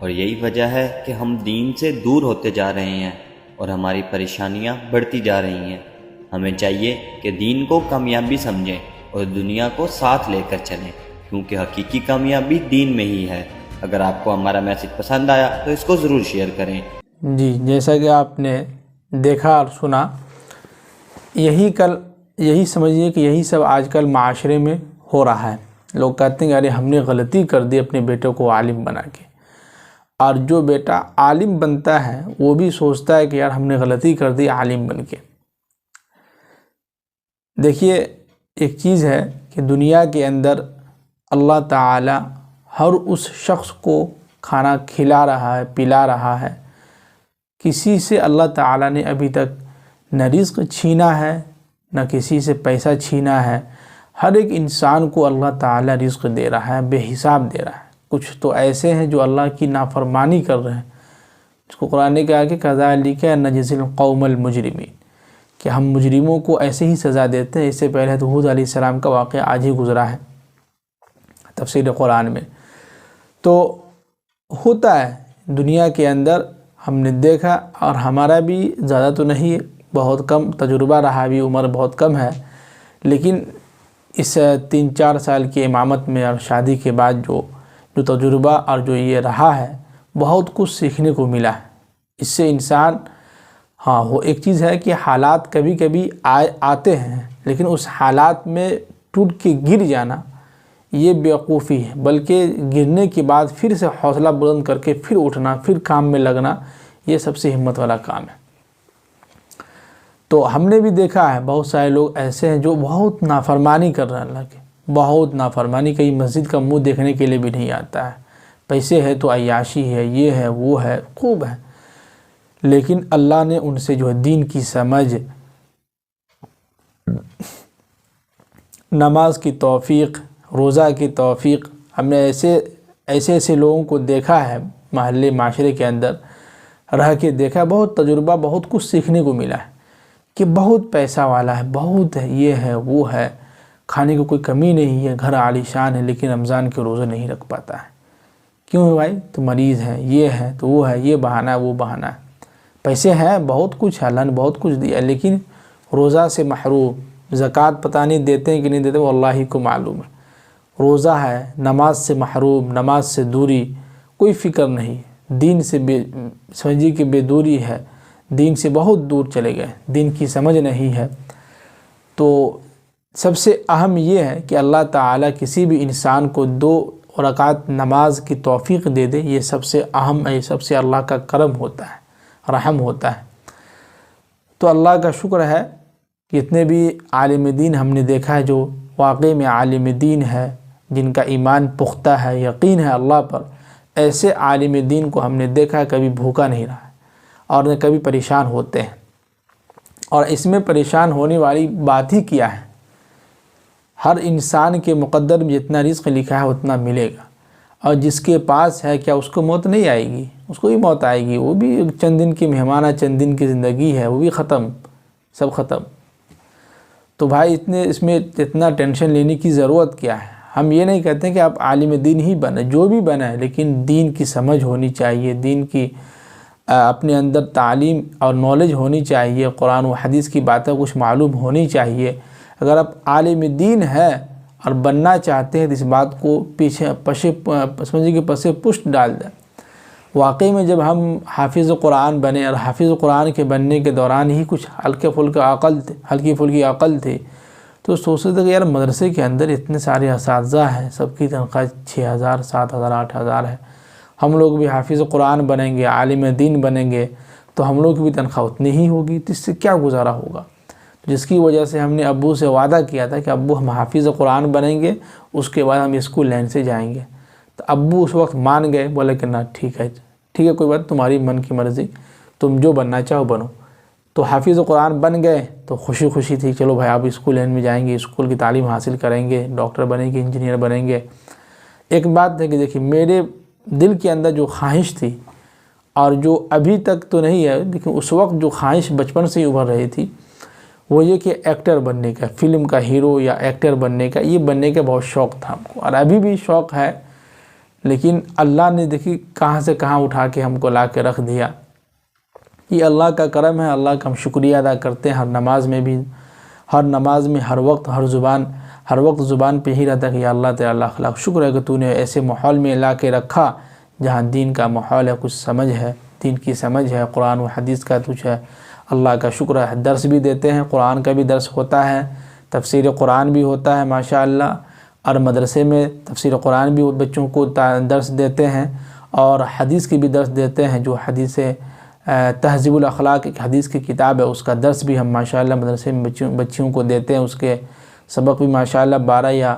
اور یہی وجہ ہے کہ ہم دین سے دور ہوتے جا رہے ہیں اور ہماری پریشانیاں بڑھتی جا رہی ہیں۔ ہمیں چاہیے کہ دین کو کامیابی سمجھیں اور دنیا کو ساتھ لے کر چلیں، کیونکہ حقیقی کامیابی دین میں ہی ہے۔ اگر آپ کو ہمارا میسج پسند آیا تو اس کو ضرور شیئر کریں۔ جی، جیسا کہ آپ نے دیکھا اور سنا، یہی سمجھیے کہ یہی سب آج کل معاشرے میں ہو رہا ہے۔ لوگ کہتے ہیں کہ ارے ہم نے غلطی کر دی اپنے بیٹے کو عالم بنا کے، اور جو بیٹا عالم بنتا ہے وہ بھی سوچتا ہے کہ یار ہم نے غلطی کر دی عالم بن کے۔ دیکھیے، ایک چیز ہے کہ دنیا کے اندر اللہ تعالی ہر اس شخص کو کھانا کھلا رہا ہے، پلا رہا ہے۔ کسی سے اللہ تعالی نے ابھی تک نہ رزق چھینا ہے، نہ کسی سے پیسہ چھینا ہے۔ ہر ایک انسان کو اللہ تعالی رزق دے رہا ہے، بے حساب دے رہا ہے۔ کچھ تو ایسے ہیں جو اللہ کی نافرمانی کر رہے ہیں، اس کو قرآن نے کہا کہ کذالک نجزی القوم المجرمین، کہ ہم مجرموں کو ایسے ہی سزا دیتے ہیں۔ اس سے پہلے تو ہود علیہ السلام کا واقعہ آج ہی گزرا ہے تفسیر قرآن میں۔ تو ہوتا ہے دنیا کے اندر، ہم نے دیکھا، اور ہمارا بھی زیادہ تو نہیں، بہت کم تجربہ رہا، بھی عمر بہت کم ہے، لیکن اس 3-4 سال کی امامت میں اور شادی کے بعد جو تجربہ اور جو یہ رہا ہے، بہت کچھ سیکھنے کو ملا ہے۔ اس سے انسان، ہاں وہ ایک چیز ہے کہ حالات کبھی کبھی آتے ہیں، لیکن اس حالات میں ٹوٹ کے گر جانا یہ بیوقوفی ہے، بلکہ گرنے کے بعد پھر سے حوصلہ بلند کر کے پھر اٹھنا، پھر کام میں لگنا، یہ سب سے ہمت والا کام ہے۔ تو ہم نے بھی دیکھا ہے بہت سارے لوگ ایسے ہیں جو بہت نافرمانی کر رہے ہیں اللہ کے، بہت نافرمانی، کہیں مسجد کا منہ دیکھنے کے لیے بھی نہیں آتا ہے، پیسے ہے تو عیاشی ہے، یہ ہے وہ ہے، خوب ہے، لیکن اللہ نے ان سے جو ہے دین کی سمجھ، نماز کی توفیق، روزہ کی توفیق، ہم نے ایسے لوگوں کو دیکھا ہے محلے معاشرے کے اندر رہ کے دیکھا، بہت تجربہ، بہت کچھ سیکھنے کو ملا ہے کہ بہت پیسہ والا ہے، بہت ہے، یہ ہے وہ ہے، کھانے کو کوئی کمی نہیں ہے، گھر عالی شان ہے، لیکن رمضان کے روزے نہیں رکھ پاتا ہے۔ کیوں بھائی؟ تو مریض ہے، یہ ہے تو وہ ہے، یہ بہانہ ہے وہ بہانہ ہے، پیسے ہیں، بہت کچھ ہے، اللہ نے بہت کچھ دیا، لیکن روزہ سے محروم، زکوٰۃ پتہ نہیں دیتے ہیں کہ نہیں دیتے، وہ اللہ ہی کو معلوم ہے۔ روزہ ہے، نماز سے محروم، نماز سے دوری، کوئی فکر نہیں، دین سے سمجھیے کہ بے دوری ہے، دین سے بہت دور چلے گئے، دین کی سمجھ نہیں ہے۔ تو سب سے اہم یہ ہے کہ اللہ تعالیٰ کسی بھی انسان کو 2 رکعت نماز کی توفیق دے دے، یہ سب سے اہم ہے، یہ سب سے اللہ کا کرم ہوتا ہے، رحم ہوتا ہے۔ تو اللہ کا شکر ہے کہ اتنے بھی عالم دین ہم نے دیکھا ہے جو واقعی میں عالم دین ہے، جن کا ایمان پختہ ہے، یقین ہے اللہ پر، ایسے عالم دین کو ہم نے دیکھا کبھی بھوکا نہیں رہا اور نہ کبھی پریشان ہوتے ہیں۔ اور اس میں پریشان ہونے والی بات ہی کیا ہے؟ ہر انسان کے مقدر میں جتنا رزق لکھا ہے اتنا ملے گا، اور جس کے پاس ہے کیا اس کو موت نہیں آئے گی؟ اس کو بھی موت آئے گی، وہ بھی چند دن کی مہمانہ، چند دن کی زندگی ہے، وہ بھی ختم، سب ختم۔ تو بھائی اس میں اتنا ٹینشن لینے کی ضرورت کیا ہے؟ ہم یہ نہیں کہتے کہ آپ عالم دین ہی بنیں، جو بھی بنیں، لیکن دین کی سمجھ ہونی چاہیے، دین کی اپنے اندر تعلیم اور نالج ہونی چاہیے، قرآن و حدیث کی باتیں کچھ معلوم ہونی چاہیے۔ اگر آپ عالم دین ہے اور بننا چاہتے ہیں تو اس بات کو سمجھیے کہ پس پشت ڈال دیں۔ واقعی میں جب ہم حافظ قرآن بنے، اور حافظ قرآن کے بننے کے دوران ہی کچھ ہلکی پھلکی عقل تھی، تو سوچتے تھے کہ یار مدرسے کے اندر اتنے سارے اساتذہ ہیں، سب کی تنخواہ 6,000 7,000 8,000 ہے، ہم لوگ بھی حافظ قرآن بنیں گے، عالم دین بنیں گے، تو ہم لوگ کی بھی تنخواہ اتنی ہی ہوگی، تو اس سے کیا گزارا ہوگا؟ جس کی وجہ سے ہم نے ابو سے وعدہ کیا تھا کہ ابو ہم حافظ قرآن بنیں گے، اس کے بعد ہم اسکول لائن سے جائیں گے۔ تو ابو اس وقت مان گئے، بولے کہ نہ ٹھیک ہے کوئی بات، تمہاری من کی مرضی، تم جو بننا چاہو بنو۔ تو حافظ قرآن بن گئے تو خوشی تھی، چلو بھائی آپ اسکول لائن میں جائیں گے، اسکول کی تعلیم حاصل کریں گے، ڈاکٹر بنیں گے، انجینئر بنیں گے۔ ایک بات ہے کہ دیکھیے میرے دل کے اندر جو خواہش تھی، اور جو ابھی تک تو نہیں ہے لیکن اس وقت جو خواہش بچپن سے ہی ابھر رہی تھی، وہ یہ کہ ایکٹر بننے کا، فلم کا ہیرو یا ایکٹر بننے کا، یہ بننے کا بہت شوق تھا ہم کو، اور ابھی بھی شوق ہے، لیکن اللہ نے دیکھی کہاں سے کہاں اٹھا کے ہم کو لا کے رکھ دیا. یہ اللہ کا کرم ہے. اللہ کا ہم شکریہ ادا کرتے ہیں. ہر نماز میں بھی، ہر نماز میں، ہر وقت، ہر وقت زبان پہ ہی رہتا ہے کہ یا اللہ تعالیٰ لاکھ لاکھ شکر ہے کہ تو نے ایسے ماحول میں لا کے رکھا جہاں دین کا ماحول ہے، کچھ سمجھ ہے، دین کی سمجھ ہے، قرآن و حدیث کا کچھ ہے. اللہ کا شکر ہے. درس بھی دیتے ہیں، قرآن کا بھی درس ہوتا ہے، تفسیر قرآن بھی ہوتا ہے ماشاءاللہ. اور مدرسے میں تفسیر قرآن بھی بچوں کو درس دیتے ہیں، اور حدیث کی بھی درس دیتے ہیں. جو حدیث تہذیب الاخلاق ایک حدیث کی کتاب ہے، اس کا درس بھی ہم ماشاءاللہ مدرسے میں بچیوں کو دیتے ہیں. اس کے سبق بھی ماشاءاللہ 12 یا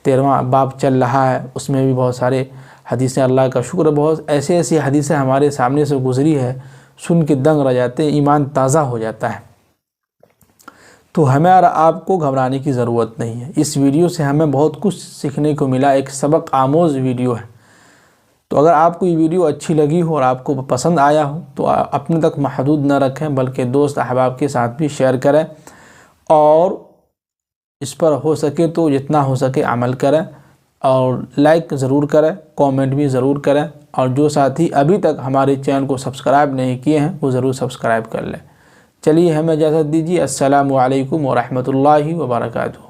13واں باب چل رہا ہے. اس میں بھی بہت سارے حدیثیں، اللہ کا شکر ہے بہت ایسی حدیثیں ہمارے سامنے سے گزری ہے، سن کے دنگ رہ جاتے ہیں، ایمان تازہ ہو جاتا ہے. تو ہمیں اور آپ کو گھبرانے کی ضرورت نہیں ہے. اس ویڈیو سے ہمیں بہت کچھ سیکھنے کو ملا. ایک سبق آموز ویڈیو ہے. تو اگر آپ کو یہ ویڈیو اچھی لگی ہو اور آپ کو پسند آیا ہو تو اپنے تک محدود نہ رکھیں، بلکہ دوست احباب کے ساتھ بھی شیئر کریں، اور اس پر ہو سکے تو جتنا ہو سکے عمل کریں، اور لائک ضرور کریں، کامنٹ بھی ضرور کریں. اور جو ساتھی ابھی تک ہمارے چینل کو سبسکرائب نہیں کیے ہیں وہ ضرور سبسکرائب کر لیں. چلیے ہمیں اجازت دیجیے. السلام علیکم ورحمۃ اللہ وبرکاتہ.